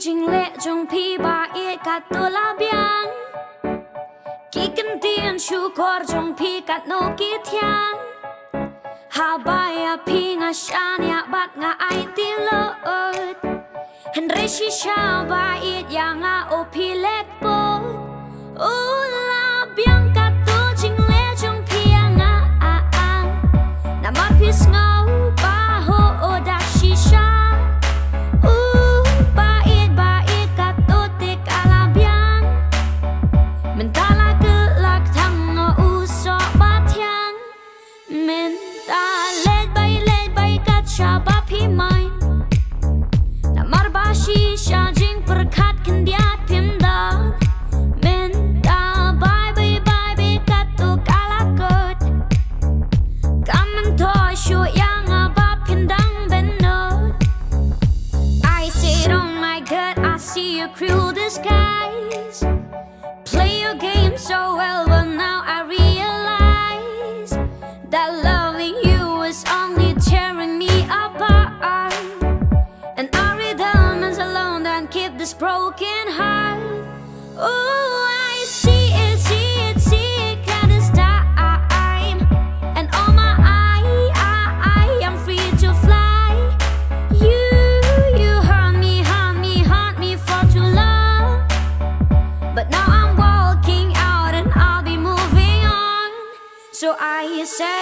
Jing lệ trong pi ba e kat to la biang ki kan tien chu kor trong pi kat no ki thiang ha ba ya pi nga shan ya bat nga ai ti lo han re shi sha ba e ya nga o pi lek po o la biang kat to jing lệ trong pi nga na ma pi ngau ba ho o da shi sha Cruel disguise. Play your game so well, but now I realize that loving you is only tearing me apart. And our rhythm is alone that keep this broken heart. Oh, I see it, see it, see it, got this time. And on my eye, I'm free to fly. But now I'm walking out and I'll be moving on. So I say